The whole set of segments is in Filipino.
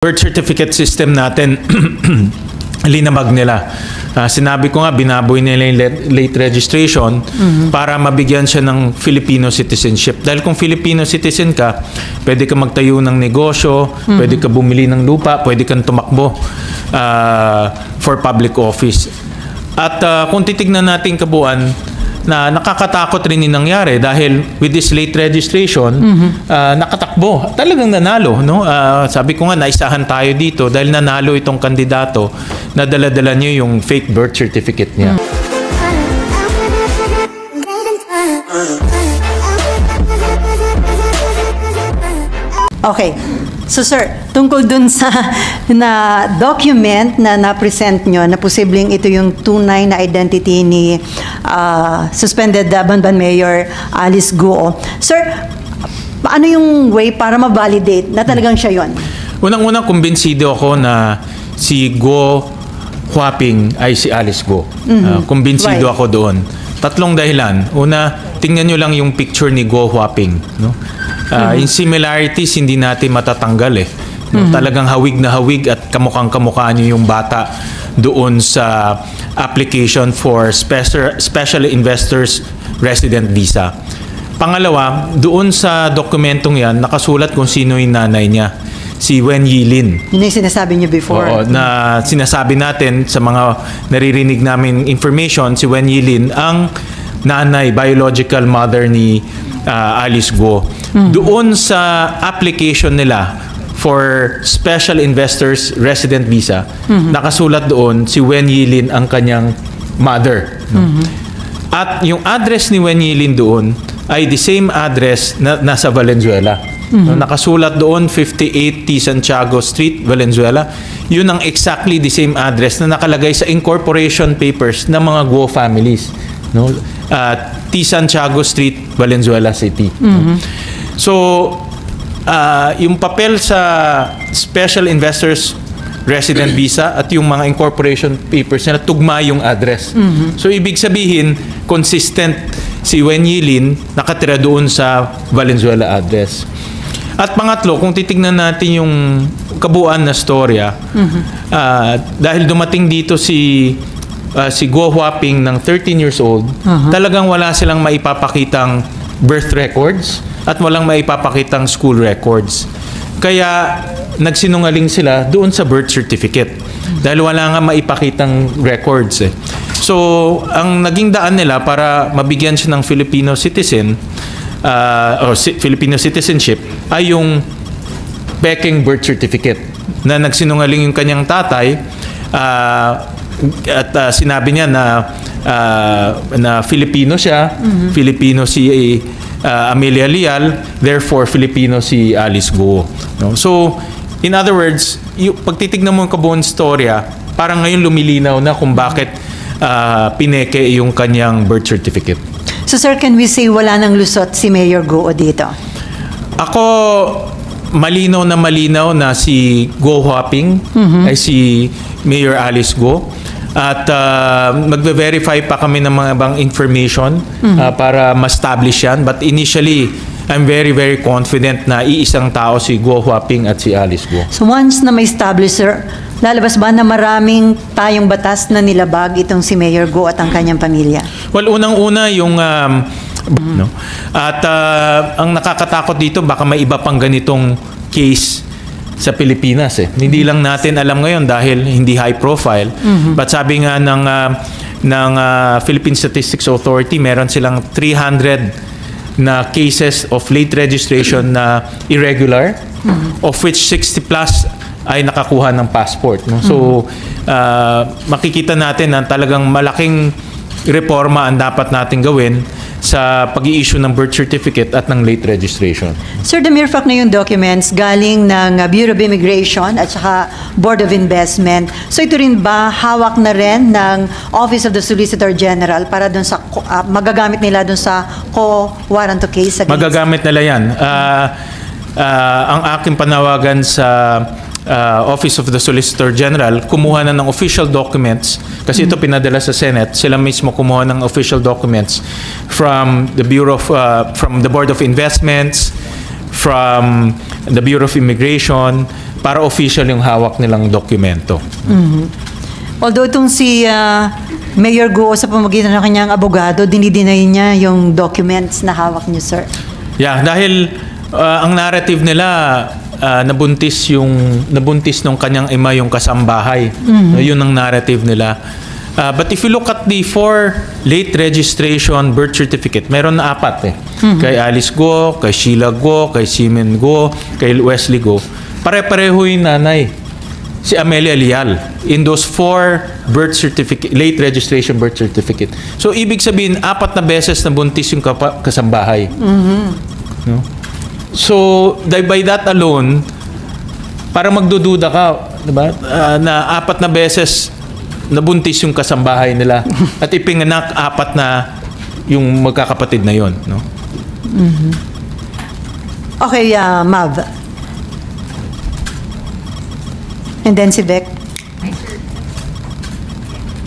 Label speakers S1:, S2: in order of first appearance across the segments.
S1: birth certificate system natin, linamag nila. Sinabi ko nga, binaboy nila yung late registration para mabigyan siya ng Filipino citizenship. Dahil kung Filipino citizen ka, pwede ka magtayo ng negosyo, pwede ka bumili ng lupa, pwede kang tumakbo for public office. At kung titignan natin kabuuan, na nakakatakot rin yung nangyari dahil with this late registration, nakatakbo. Talagang nanalo. No? Sabi ko nga, naisahan tayo dito dahil nanalo itong kandidato na dala-dala niya yung fake birth certificate niya.
S2: Okay. So sir, tungkol dun sa na document na na-present nyo na posibleng ito yung tunay na identity ni suspended Banban Mayor Alice Guo. Sir, ano yung way para ma-validate na talagang siya yon?
S1: Unang-unang kumbinsido ako na si Guo Huaping ay si Alice Guo. Kumbinsido ako doon. Tatlong dahilan. Una, tingnan nyo lang yung picture ni Guo Huaping. No? In similarities, hindi natin matatanggal eh. No? Talagang hawig na hawig at kamukhang-kamukha niyo yung bata doon sa application for Special Investors Resident Visa. Pangalawa, doon sa dokumentong yan, nakasulat kung sino yung nanay niya. Si Wen Yilin.
S2: Yun yung sinasabi niyo before.
S1: Oo, na sinasabi natin sa mga naririnig namin information, si Wen Yilin ang nanay, biological mother ni Alice Guo. Doon sa application nila for Special Investors Resident Visa, nakasulat doon si Wen Yilin ang kanyang mother. At yung address ni Wen Yilin doon ay the same address na nasa Valenzuela. Nakasulat doon 58 T. Santiago Street, Valenzuela. Yun ang exactly the same address na nakalagay sa incorporation papers ng mga Guo families. No? T. Santiago Street, Valenzuela City. So, yung papel sa Special Investors Resident Visa at yung mga incorporation papers nila, tugma yung address. So, ibig sabihin, consistent si Wen Yilin nakatira doon sa Valenzuela address. At pangatlo, kung titignan natin yung kabuuan na storya, dahil dumating dito si Guo Huaping ng 13 years old, talagang wala silang maipapakitang birth records at walang maipapakitang school records. Kaya nagsinungaling sila doon sa birth certificate dahil wala nga maipakitang records eh. So, ang naging daan nila para mabigyan siya ng Filipino citizen o Filipino citizenship ay yung peking birth certificate na nagsinungaling yung kanyang tatay at sinabi niya na Filipino siya, Filipino si Amelia Leal, therefore Filipino si Alice Guo. No? So, in other words, pag titignan mo yung kabuuan storya, parang ngayon lumilinaw na kung bakit pineke yung kanyang birth certificate.
S2: So sir, can we say wala nang lusot si Mayor Guo dito? Ako,
S1: malinaw na si Guo Huaping ay si Mayor Alice Guo. At magbe-verify pa kami ng mga ibang information para ma-establish yan. But initially, I'm very, very confident na iisang tao si Guo Huaping at si Alice Guo.
S2: So once na may establish, sir, lalabas ba na maraming tayong batas na nilabag itong si Mayor Guo at ang kanyang pamilya?
S1: Well, unang-una yung no? At ang nakakatakot dito, baka may iba pang ganitong case sa Pilipinas eh. Hindi lang natin alam ngayon dahil hindi high profile. But sabi nga ng Philippine Statistics Authority, meron silang 300 na cases of late registration na irregular, of which 60 plus ay nakakuha ng passport. No? So, makikita natin na talagang malaking reforma ang dapat natin gawin sa pag-i-issue ng birth certificate at ng late registration.
S2: Sir, the mere fact na yung documents galing ng Bureau of Immigration at saka Board of Investment, so ito rin ba hawak na rin ng Office of the Solicitor General para dun sa magagamit nila dun sa co-warranto case?
S1: Magagamit nila yan. Ang aking panawagan sa Office of the Solicitor General, kumuha na ng official documents kasi ito pinadala sa Senate. Sila mismo kumuha ng official documents from the Bureau of, from the Board of Investments, from the Bureau of Immigration, para official yung hawak nilang dokumento.
S2: Although itong si Mayor Go sa pamamagitan ng kanyang abogado, dinideny niya yung documents na hawak niyo, sir.
S1: Yeah, dahil ang narrative nila nabuntis nung kanyang ima yung kasambahay. Yun ang narrative nila. But if you look at the 4 late registration birth certificate, meron na 4 Kay Alice Go, kay Sheila Go, kay Simen Go, kay Wesley Go. Pare-pareho yung nanay. Si Amelia Lial in those 4 birth certificate, late registration birth certificate. So ibig sabihin 4 na beses na buntis yung kasambahay. No? So by that alone, parang magdududa ka, diba? Na 4 na beses nabuntis yung kasambahay nila at ipinganak 4 na yung magkakapatid na yon, no?
S2: Okay, Mav. And then si Beck.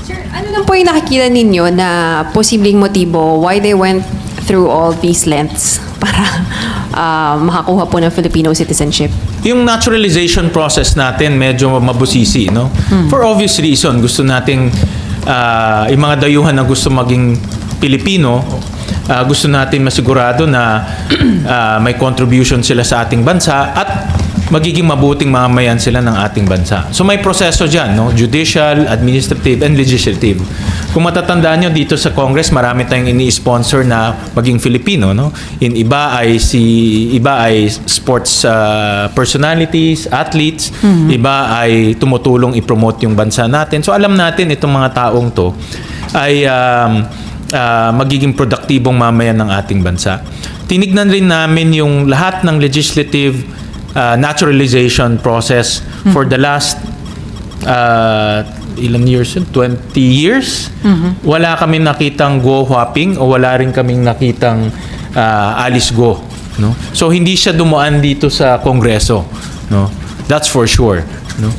S3: Sir, ano lang po yung nakikita ninyo na posibleng motibo why they went through all these lengths para makakuha po ng Filipino citizenship?
S1: Yung naturalization process natin medyo mabusisi, no? For obvious reason, gusto nating yung mga dayuhan na gusto maging Pilipino, gusto natin masigurado na may contribution sila sa ating bansa at magiging mabuting mamamayan sila ng ating bansa. So may proseso dyan, no? Judicial, administrative, and legislative. Kung matatandaan nyo, dito sa Congress, marami tayong ini-sponsor na maging Filipino, no? Iba ay sports personalities, athletes, iba ay tumutulong i-promote yung bansa natin. So alam natin itong mga taong to ay magiging produktibong mamayan ng ating bansa. Tinignan rin namin yung lahat ng legislative naturalization process for the last ilan years? 20 years? Wala kami nakitang Go Huaping o wala rin kaming nakitang Alice Go, no? So hindi siya dumuan dito sa Kongreso, no? That's for sure, no?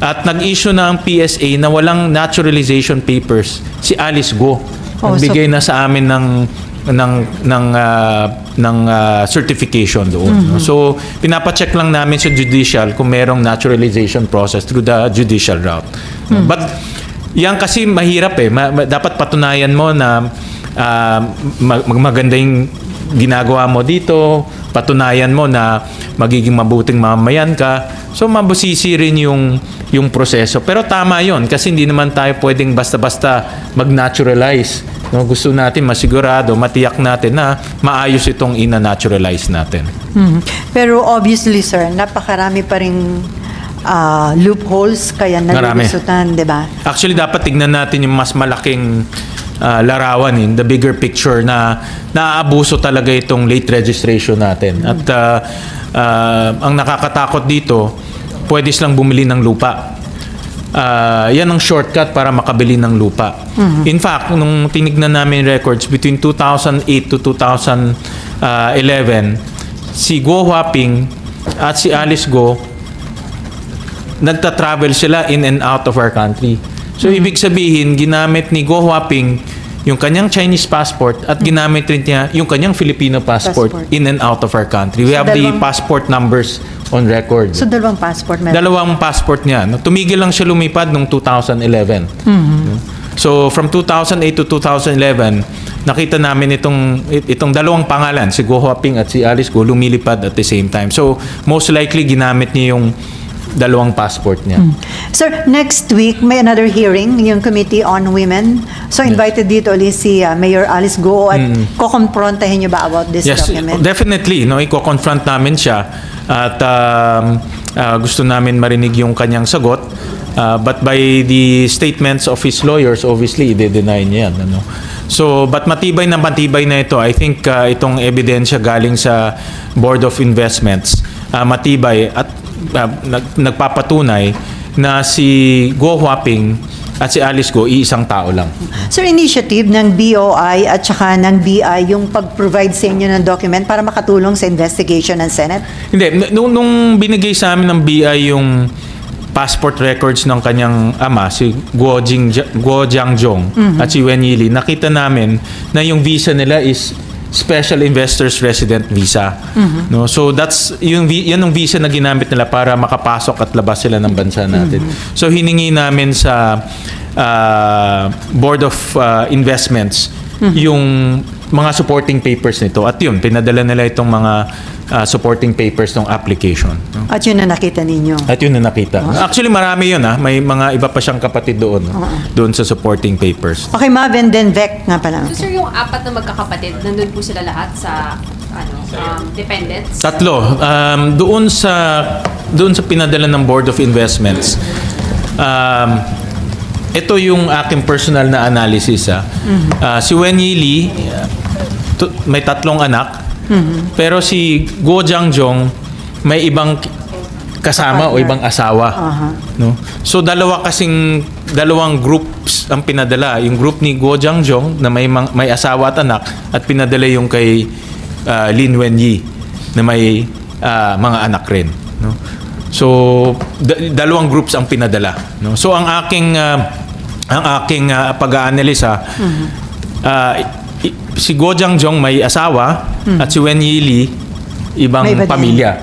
S1: At nag-issue na ang PSA na walang naturalization papers si Alice Go. Nagbigay na sa amin ng certification doon. No? So, pinapacheck lang namin sa judicial kung merong naturalization process through the judicial route. But, yan kasi mahirap eh. Dapat patunayan mo na maganda yung ginagawa mo dito, patunayan mo na magiging mabuting mamamayan ka. So, mabusisi rin yung proseso. Pero tama yon kasi hindi naman tayo pwedeng basta-basta mag-naturalize. No, gusto natin masigurado, matiyak natin na maayos itong ina-naturalize natin.
S2: Pero obviously, sir, napakarami pa ring loopholes kaya nalulusutan, di ba?
S1: Actually, dapat tignan natin yung mas malaking larawan, the bigger picture na naaabuso talaga itong late registration natin. At ang nakakatakot dito, pwede silang bumili ng lupa. Yan ang shortcut para makabili ng lupa. In fact, nung tinignan namin records between 2008 to 2011, si Go Huaping at si Alice Go nagta-travel sila in and out of our country. So ibig sabihin, ginamit ni Go Huaping yung kanyang Chinese passport at ginamit rin niya yung kanyang Filipino passport in and out of our country. We have the passport numbers on record.
S2: So dalawang passport meron?
S1: Dalawang passport niya. No? Tumigil lang siya lumipad noong 2011. So from 2008 to 2011, nakita namin itong dalawang pangalan, si Go Huaping at si Alice Go, lumilipad at the same time. So most likely ginamit niya yung dalawang passport niya.
S2: Sir, next week may another hearing yung Committee on Women. So invited dito ulit si Mayor Alice Go at kukonfrontahin niyo ba about this document?
S1: Yes, definitely. No, iko-confront namin siya at gusto namin marinig yung kanyang sagot. But by the statements of his lawyers, obviously, i-deny niya yan. Ano? So, but matibay na ito. I think itong ebidensya galing sa Board of Investments, matibay at nagpapatunay na si Go Huaping at si Alice Go, iisang tao lang.
S2: Sir, initiative ng BOI at saka ng BI yung pag-provide sa inyo ng document para makatulong sa investigation ng Senate?
S1: Hindi. Nung binigay sa amin ng BI yung passport records ng kanyang ama, si Guo Jiangjong at si Wen Yili, nakita namin na yung visa nila is special investors resident visa. No, so that's yan ang visa na ginamit nila para makapasok at labas sila ng bansa natin. So hiningi namin sa Board of Investments yung mga supporting papers nito, at yun pinadala nila itong mga supporting papers ng application. No?
S2: At yun na nakita ninyo.
S1: At yun na nakita. Actually, marami yun. May mga iba pa siyang kapatid doon. Doon sa supporting papers.
S2: Okay, Mav, and then Vec nga pala.
S3: So sir, yung apat na magkakapatid, nandun po sila lahat sa dependents?
S1: Tatlo. Doon sa pinadala ng Board of Investments, ito yung aking personal na analysis. Si Wen Yi may 3 anak. Pero si Guo Jiangjong may ibang kasama o ibang asawa. No? So dalawang groups ang pinadala. Yung group ni Guo Jiangjong na may asawa at anak, at pinadala yung kay Lin Wenyi na may mga anak rin. No? So dalawang groups ang pinadala. No? So ang aking pag-aanalisa, si Guo Jiangjong may asawa at si Wen Yi ibang pamilya.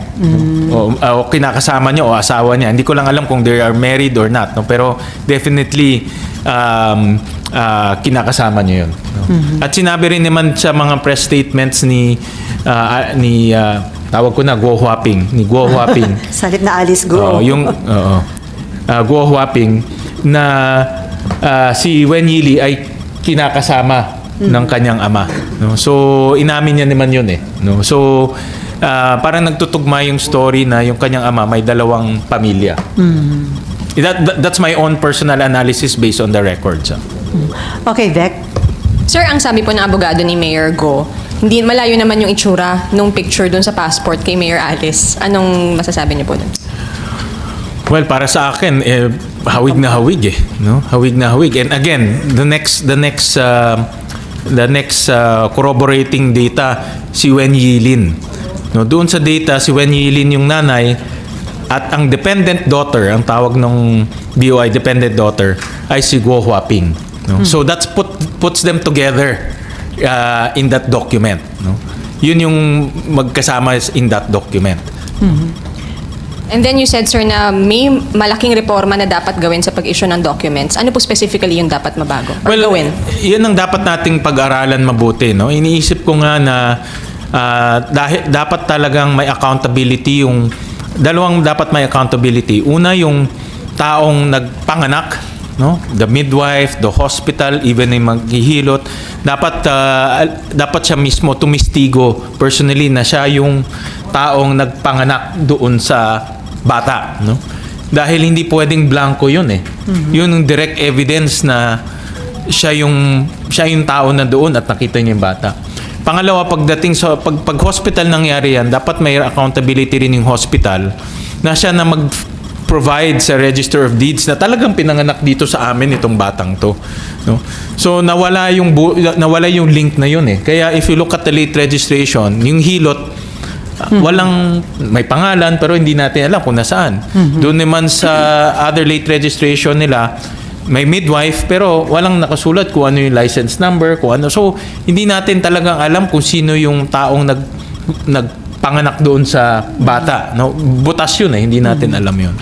S1: O kinakasama niya o asawa niya. Hindi ko lang alam kung they are married or not. No? Pero definitely kinakasama niya yun. No? At sinabi rin naman sa mga press statements ni tawag ko na Guo Huaping. Ni Guo Huaping.
S2: Salit na Alice Guo.
S1: Guo Huaping na si Wen Yi ay kinakasama ng kanyang ama. No? So, inamin niya naman yun eh. No? So, parang nagtutugma yung story na yung kanyang ama may 2 pamilya. That's my own personal analysis based on the records.
S2: Okay, Vec.
S4: Sir, ang sabi po ng abogado ni Mayor Go, hindi malayo naman yung itsura nung picture dun sa passport kay Mayor Alice. Anong masasabi niyo po dun?
S1: Well, para sa akin, hawig na hawig eh. No? Hawig na hawig. And again, the next corroborating data, si Wen Yi. No, doon sa data, si Wen Yi yung nanay, at ang dependent daughter, ang tawag ng BOI dependent daughter, ay si Guo Huaping. No? So that's puts them together in that document. No? Yun yung magkasama in that document.
S4: And then you said, sir, na may malaking reforma na dapat gawin sa pag-issue ng documents. Ano po specifically yung dapat mabago or gawin?
S1: Yan ang dapat nating pag-aralan mabuti. No? Iniisip ko nga na dahil dapat talagang may accountability yung dalawang dapat may accountability. Una, yung taong nagpanganak, no? The midwife, the hospital, even yung maghihilot, dapat siya mismo tumistigo personally na siya yung taong nagpanganak doon sa bata, no? Dahil hindi pwedeng blanco yun eh. Yun yung direct evidence na siya yung tao na doon at nakita niya yung bata. Pangalawa, pagdating sa pag hospital nangyari yan, dapat may accountability rin yung hospital na siya na mag-provide sa Register of Deeds na talagang pinanganak dito sa amin itong batang to. No? So nawala yung link na yun eh. Kaya if you look at the late registration, yung hilot, walang may pangalan pero hindi natin alam kung nasaan. Doon naman sa other late registration nila, may midwife pero walang nakasulat kung ano yung license number, kung ano. So, hindi natin talagang alam kung sino yung taong nagpanganak doon sa bata. No? Butas yun eh, hindi natin alam yun.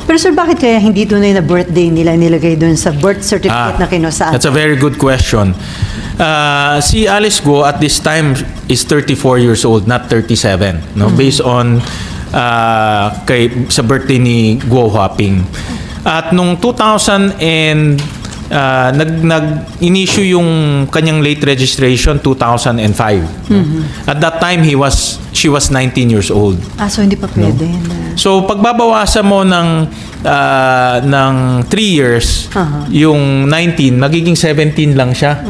S2: Pero sir, bakit kaya hindi tunay na birthday nila nilagay doon sa birth certificate na kinusaan?
S1: That's a very good question. Si Alice Guo at this time is 34 years old, not 37. No? Based on sa birthday ni Guo Huaping. At nung 2000 and nag-issue yung kanyang late registration 2005. At that time she was 19 years old.
S2: So hindi pa pwede. No?
S1: So pagbabawasan mo ng 3 years, yung 19 magiging 17 lang siya.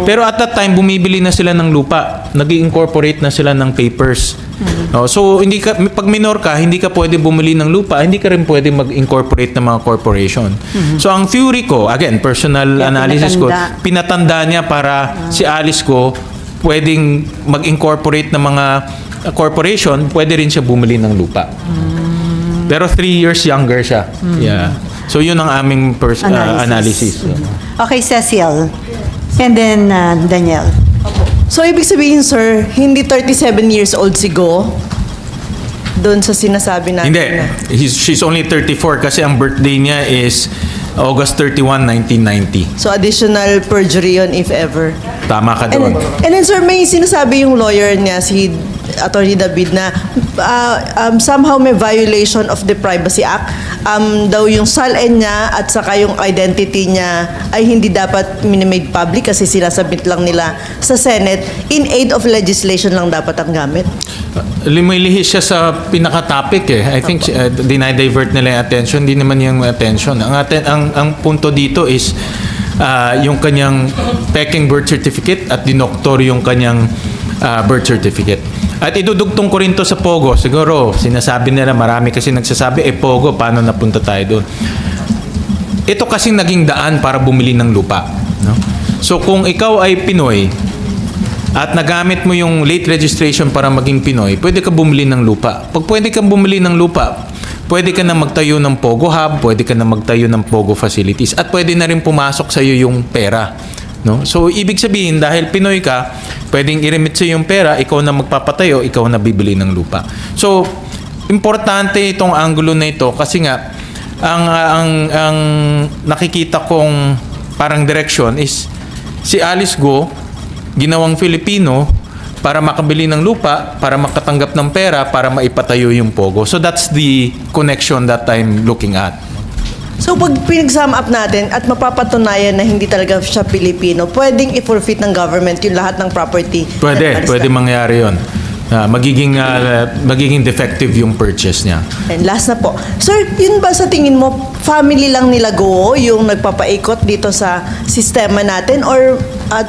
S1: Pero at that time bumibili na sila ng lupa, nag-incorporate na sila ng papers. So hindi ka, pag minor ka, hindi ka pwede bumili ng lupa, hindi ka rin pwede mag-incorporate ng mga corporation. So ang theory ko, again, personal analysis ko, pinatanda niya para si Alice Guo pwedeng mag-incorporate ng mga corporation, pwede rin siya bumili ng lupa. Pero 3 years younger siya. Yeah. So yun ang aming analysis.
S2: Okay, Cecil. And then Danielle.
S5: Opo. So, ibig sabihin, sir, hindi 37 years old si Go? Doon sa sinasabi natin
S1: Hindi.
S5: na.
S1: She's only 34 kasi ang birthday niya is August 31, 1990.
S5: So, additional perjury yun if ever.
S1: Tama ka
S5: And
S1: doon.
S5: then, sir, may sinasabi yung lawyer niya, si Attorney David, na somehow may violation of the Privacy Act. Daw yung SALN niya at saka yung identity niya ay hindi dapat minimade public kasi sinasubmit lang nila sa Senate. In aid of legislation lang dapat ang gamit.
S1: Lumilihis siya sa pinaka-topic eh. I think dinidivert nila yung attention. Hindi naman yung attention. Ang punto dito is yung kanyang peking birth certificate at dinoktor yung kanyang birth certificate. At idudugtong ko rin to sa Pogo. Siguro, sinasabi nila, marami kasi nagsasabi, Pogo, paano napunta tayo doon? Ito kasing naging daan para bumili ng lupa. No? So, kung ikaw ay Pinoy, at nagamit mo yung late registration para maging Pinoy, pwede ka bumili ng lupa. Pag pwede kang bumili ng lupa, pwede ka na magtayo ng Pogo Hub, pwede ka na magtayo ng Pogo facilities, at pwede na rin pumasok sa iyo yung pera. No? So, ibig sabihin, dahil Pinoy ka, pwedeng i-remit sa yung pera, ikaw na magpapatayo, ikaw na bibili ng lupa. So, importante itong angulo na ito kasi nga, ang nakikita kong parang direction is si Alice Go, ginawang Filipino para makabili ng lupa, para makatanggap ng pera, para maipatayo yung Pogo. So that's the connection that I'm looking at.
S5: So, pag pinag-sum up natin at mapapatunayan na hindi talaga siya Pilipino, pwedeng i-forfeit ng government yung lahat ng property.
S1: Pwede mangyari yun. Magiging defective yung purchase niya.
S5: And last na po. Sir, yun ba sa tingin mo, family lang nila Go yung nagpapaikot dito sa sistema natin? Or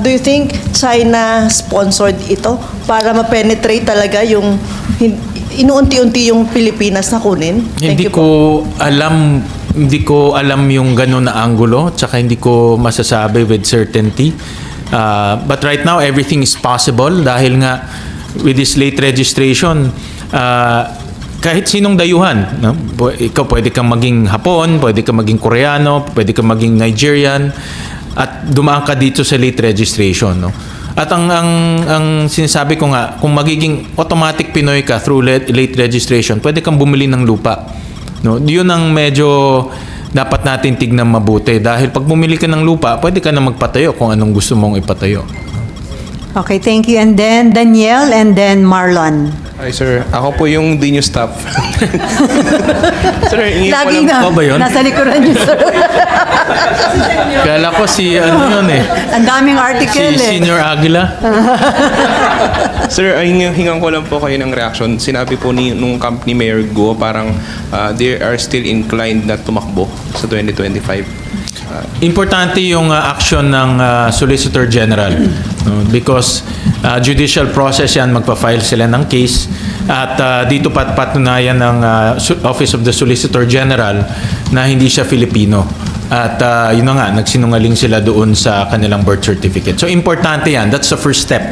S5: do you think China sponsored ito para ma-penetrate talaga yung inuunti-unti yung Pilipinas na kunin?
S1: Hindi ko alam yung gano'n na angulo, tsaka hindi ko masasabi with certainty. But right now, everything is possible dahil nga with this late registration, kahit sinong dayuhan, no? Ikaw pwede kang maging Hapon, pwede kang maging Koreano, pwede kang maging Nigerian, at dumaan ka dito sa late registration. No? At ang sinasabi ko nga, kung magiging automatic Pinoy ka through late registration, pwede kang bumili ng lupa. No? Yun ang medyo dapat natin tignan mabuti. Dahil pag bumili ka ng lupa, pwede ka na magpatayo kung anong gusto mong ipatayo.
S2: Okay, thank you. And then Daniel and then Marlon.
S6: Hi, sir. Ako po yung Dino staff. Sir, hingi ko
S2: Lagi
S6: lang.
S2: na,
S1: ba yun?
S2: nasa likuran niyo, sir.
S1: Kala ko si ano yun eh.
S2: Ang daming article
S1: Si Senior Aguila.
S6: Sir, hingan ko lang po kayo ng reaction. Sinabi po nung company Mayor Go, parang they are still inclined na tumakbo sa 2025.
S1: Importante yung action ng Solicitor General, no? Because judicial process yan, magpa-file sila ng case at dito patunayan ng Office of the Solicitor General na hindi siya Filipino. At yun na nga, nagsinungaling sila doon sa kanilang birth certificate. So importante yan, that's the first step.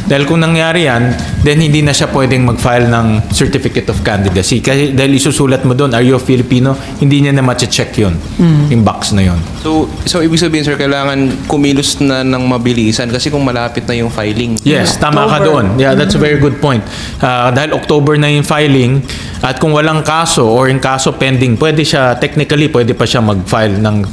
S1: Dahil kung nangyari yan, then hindi na siya pwedeng mag-file ng Certificate of Candidacy. Kasi dahil isusulat mo doon, are you a Filipino? Hindi niya na ma-check yun, yung box na yun.
S6: So ibig sabihin, sir, kailangan kumilos na ng mabilisan kasi kung malapit na yung filing.
S1: Yes, tama ka doon. Yeah, that's a very good point. Dahil October na yung filing, at kung walang kaso or yung kaso pending, technically, pwede pa siya mag-file ng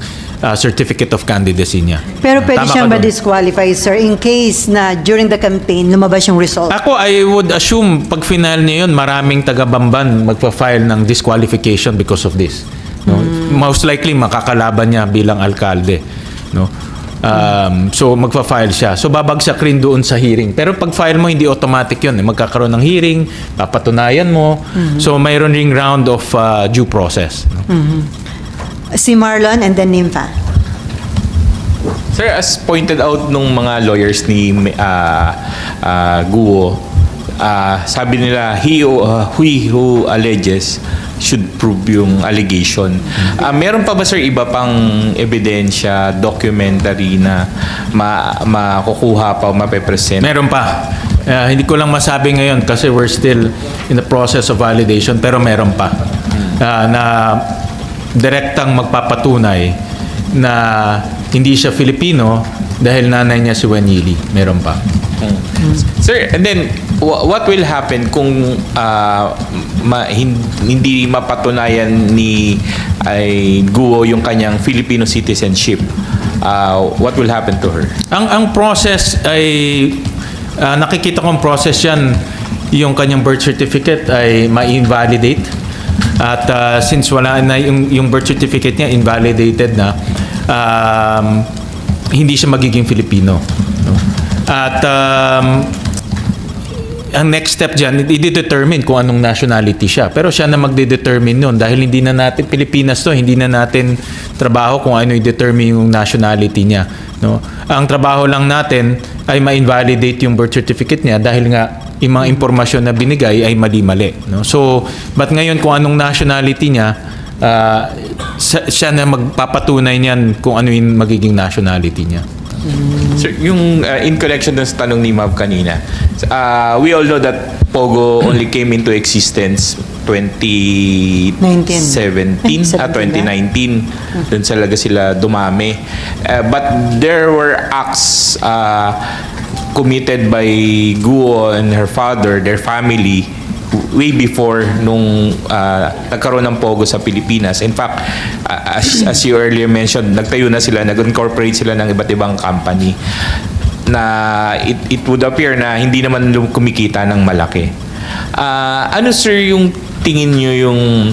S1: Certificate of Candidacy niya.
S2: Pero pwede
S1: Tama
S2: siyang
S1: ka doon.
S2: ma-disqualify, sir, in case na during the campaign, lumabas yung result.
S1: Ako, I would assume, pag final niya yun, maraming taga-Bamban magpa-file ng disqualification because of this. No? Most likely, makakalaban niya bilang alkalde. No? So, magpa-file siya. So, babagsak rin doon sa hearing. Pero pag file mo, hindi automatic yun. Magkakaroon ng hearing, papatunayan mo. So, mayroon ring round of due process. No?
S2: Si Marlon and then Nympha.
S7: Sir, as pointed out nung mga lawyers ni Guo, sabi nila, he who alleges should prove yung allegation. Meron pa ba, sir, iba pang ebidensya, documentary na makukuha pa o mapepresent?
S1: Meron pa. Hindi ko lang masabi ngayon kasi we're still in the process of validation, pero meron pa. Na direktang magpapatunay na hindi siya Filipino dahil nanay niya si Wen Yili. Meron pa.
S7: Sir, and then what will happen kung hindi mapatunayan ni Guo yung kanyang Filipino citizenship? What will happen to her?
S1: Ang process ay nakikita kong process yan, yung kanyang birth certificate ay ma-invalidate. At since wala na yung birth certificate niya invalidated na, hindi siya magiging Filipino. No? At ang next step dyan, i-determine kung anong nationality siya. Pero siya na magde-determine nun dahil hindi na natin, Pilipinas to, hindi na natin trabaho kung ano i-determine yung nationality niya. No? Ang trabaho lang natin ay ma-invalidate yung birth certificate niya dahil nga yung mga impormasyon na binigay ay mali-mali. No? So, but ngayon kung anong nationality niya, siya na magpapatunay niyan kung ano yung magiging nationality niya.
S7: Sir, yung in connection dun sa tanong ni Ma'am kanina, we all know that Pogo only came into existence 2017 2019. Doon talaga sila dumami. But there were acts committed by Guo and her father, their family, way before nung nagkaroon ng Pogo sa Pilipinas. In fact, as you earlier mentioned, nagtayo na sila, nag-incorporate sila ng iba't ibang company na it would appear na hindi naman kumikita ng malaki. Ano sir yung tingin nyo yung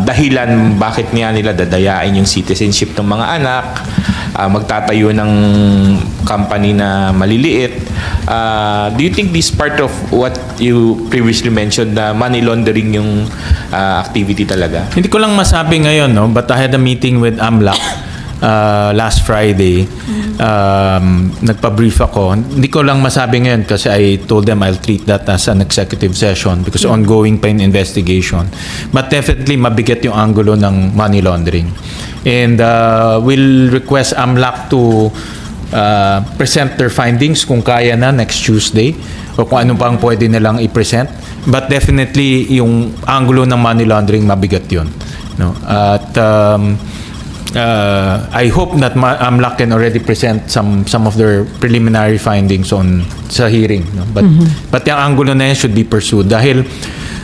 S7: dahilan bakit nga nila dadayain yung citizenship ng mga anak, magtatayo ng company na maliliit? Do you think this part of what you previously mentioned na money laundering yung activity talaga?
S1: Hindi ko lang masabi ngayon, no? But I had a meeting with AMLAC last Friday. Nagpa-brief ako. Hindi ko lang masabi ngayon kasi I told them I'll treat that as an executive session because ongoing pa yung investigation. But definitely mabigat yung angulo ng money laundering. And we'll request AMLAC to present their findings kung kaya na next Tuesday o kung ano pang pwede nilang i-present. But definitely yung angulo ng money laundering mabigat yun. No? At I hope that AMLAC can already present some of their preliminary findings sa hearing. No? But yung angulo na yan should be pursued dahil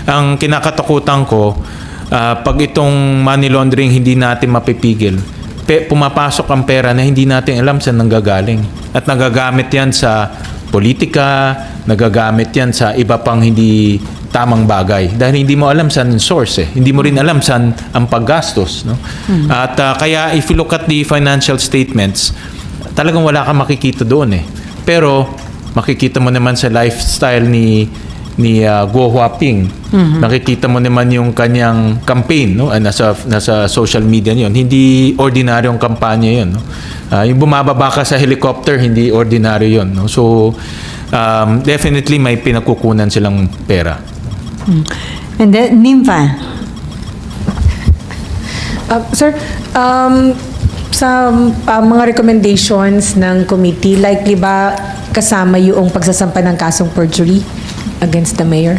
S1: ang kinakatakutan ko pag itong money laundering hindi natin mapipigil, pumapasok ang pera na hindi natin alam saan nanggagaling. At nagagamit yan sa politika, nagagamit yan sa iba pang hindi tamang bagay. Dahil hindi mo alam saan source. Hindi mo rin alam saan ang paggastos. No? At kaya if you look at the financial statements, talagang wala kang makikita doon eh. Pero makikita mo naman sa lifestyle ni Guo Huaping. Nakikita mo naman yung kanyang campaign, no? Nasa social media yun. Hindi ordinaryong kampanya yun. No? Yung bumababa ka sa helicopter, hindi ordinaryo yun. No? So, definitely may pinagkukunan silang pera.
S2: And then, Nympha.
S8: Sir, sa mga recommendations ng committee, likely ba kasama yung pagsasampa ng kasong perjury against the mayor?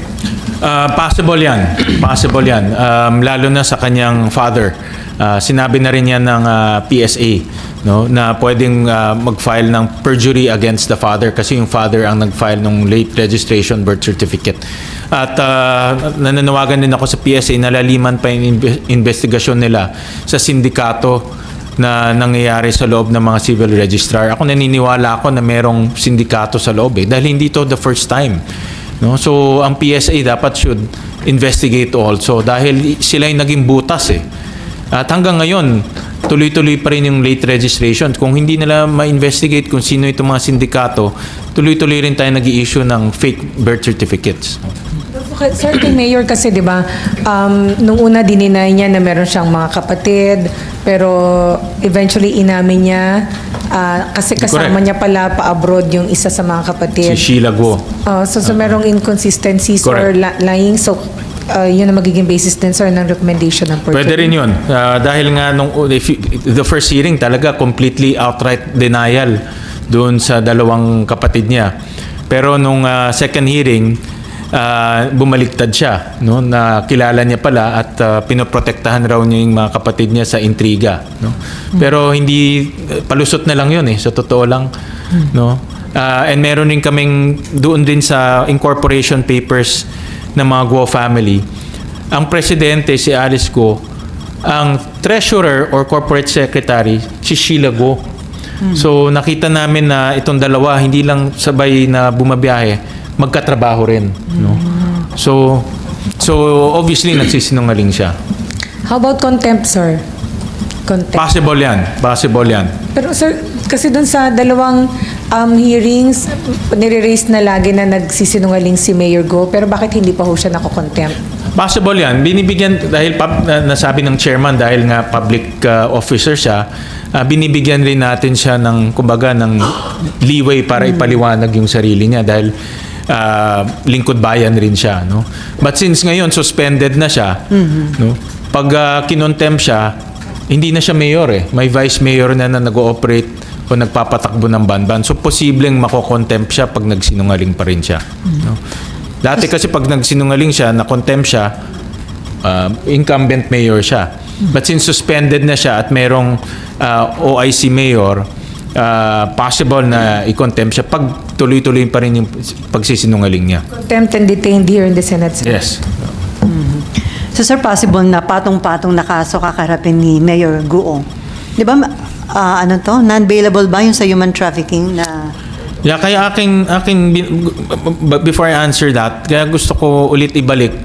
S1: Possible yan. Possible yan. Lalo na sa kanyang father. Sinabi na rin yan ng PSA, no, na pwedeng mag-file ng perjury against the father kasi yung father ang nag-file ng late registration birth certificate. At nananawagan din ako sa PSA na laliman pa yung investigasyon nila sa sindikato na nangyayari sa loob ng mga civil registrar. Ako naniniwala ako na merong sindikato sa loob dahil hindi ito the first time. No? So, ang PSA dapat should investigate also dahil sila yung naging butas At hanggang ngayon, tuloy-tuloy pa rin yung late registration. Kung hindi nila ma-investigate kung sino itong mga sindikato, tuloy-tuloy rin tayo nag-i-issue ng fake birth certificates.
S8: Sir, kay Mayor kasi, di ba, nung una dininay niya na meron siyang mga kapatid, pero eventually inamin niya kasi kasama niya pala pa-abroad yung isa sa mga kapatid.
S1: Si Sheila Guo.
S8: So merong inconsistencies or lying. So, yun ang magiging basis din, sir, ng recommendation ng perjury.
S1: Pwede rin yun. Dahil nga, the first hearing talaga, completely outright denial doon sa dalawang kapatid niya. Pero nung second hearing, bumaliktad siya, no? Na kilala niya pala at pinoprotektahan raw niya yung mga kapatid niya sa intriga, no? Pero hindi palusot na lang yun sa totoo lang, no? And meron rin kaming doon din sa incorporation papers ng mga Guo family. Ang presidente, si Alice Guo, ang treasurer or corporate secretary, si Sheila Guo. So nakita namin na itong dalawa, hindi lang sabay na bumabiyahe, magkatrabaho rin. No? So obviously nagsisinungaling siya.
S8: How about contempt, sir? Contempt.
S1: Possible yan.
S8: Pero sir, kasi dun sa dalawang hearings, nire-raise na lagi na nagsisinungaling si Mayor Guo, pero bakit hindi pa ho siya nako-contempt?
S1: Possible yan. Binibigyan, dahil nasabi ng chairman, dahil nga public officer siya, binibigyan rin natin siya ng, kumbaga, ng leeway para ipaliwanag yung sarili niya dahil lingkod bayan rin siya. No? But since ngayon, suspended na siya, no? Pag kinontempt siya, hindi na siya mayor eh. May vice mayor na nag-ooperate o nagpapatakbo ng banban. So, posibleng mako-contempt siya pag nagsinungaling pa rin siya. No? Dati kasi pag nagsinungaling siya, na-contempt siya, incumbent mayor siya. But since suspended na siya at merong OIC mayor, possible na i-contempt siya pag tuloy-tuloy pa rin yung pagsisinungaling niya.
S8: Contempt and detained here in the Senate, sir.
S1: Yes.
S2: So sir, possible na patong-patong na kaso kakarapin ni Mayor Guo. Di ba, non-bailable ba yung sa human trafficking na...
S1: Yeah, kaya before I answer that, kaya gusto ko ulit ibalik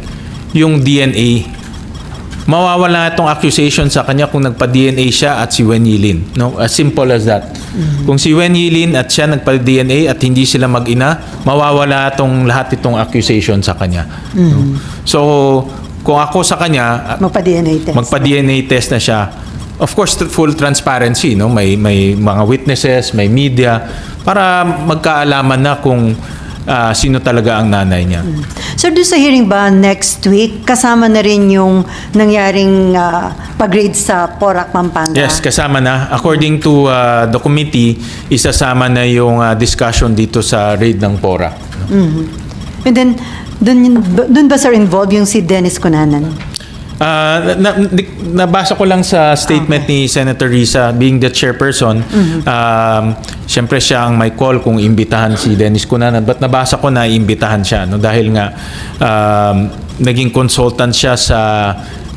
S1: yung DNA. Mawawala itong accusation sa kanya kung nagpa-DNA siya at si Wen Yilin. No? As simple as that. Kung si Wen Yilin at siya nagpa-DNA at hindi sila mag-ina, mawawala lahat itong accusation sa kanya. No? So, kung ako sa kanya, magpa-DNA test na siya. Of course, full transparency, no? May mga witnesses, may media para magkaalaman na kung sino talaga ang nanay niya.
S2: Sir, doon sa hearing ba next week, kasama na rin yung nangyaring pag-raid sa Porac, Pampanga?
S1: Yes, kasama na. According to the committee, isasama na yung discussion dito sa raid ng Porac.
S2: And then, doon ba sir involved yung si Dennis Cunanan?
S1: Nabasa ko lang sa statement ni Senator Risa, being the chairperson, siyempre siya ang may call kung imbitahan si Dennis Cunanan, but nabasa ko na imbitahan siya, no? Dahil nga naging consultant siya sa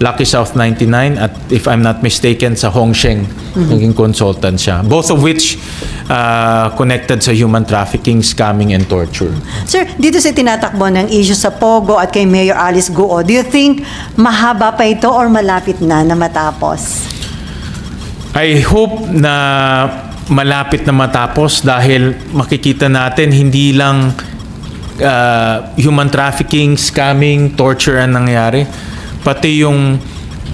S1: Lucky South 99 at if I'm not mistaken sa Hongsheng, naging consultant siya. Both of which connected sa human trafficking, scamming, and torture.
S2: Sir, dito sa tinatakbo ng issue sa Pogo at kay Mayor Alice Guo, do you think mahaba pa ito or malapit na matapos?
S1: I hope na malapit na matapos dahil makikita natin hindi lang human trafficking, scamming, torture ang nangyari, pati yung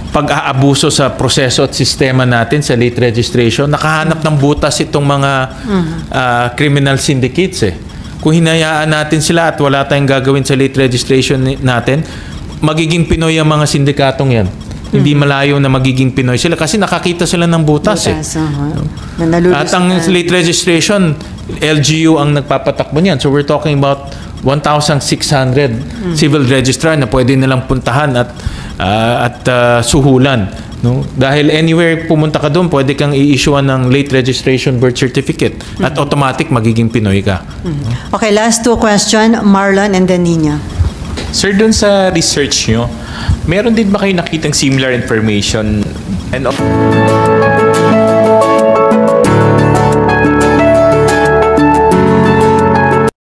S1: pag-aabuso sa proseso at sistema natin sa late registration. Nakahanap ng butas itong mga criminal syndicates eh. Kung hinayaan natin sila at wala tayong gagawin sa late registration natin, magiging Pinoy ang mga sindikatong yan. Hindi malayo na magiging Pinoy sila kasi nakakita sila ng butas eh. At ang late registration, LGU ang nagpapatakbo niyan. So we're talking about 1,600 civil registrar na pwede nilang puntahan at suhulan. No? Dahil anywhere pumunta ka doon, pwede kang i-issuean ng late registration birth certificate at automatic magiging Pinoy ka.
S2: Okay, last two question, Marlon and then Nina.
S7: Sir, doon sa research nyo, meron din ba kayo nakitang similar information and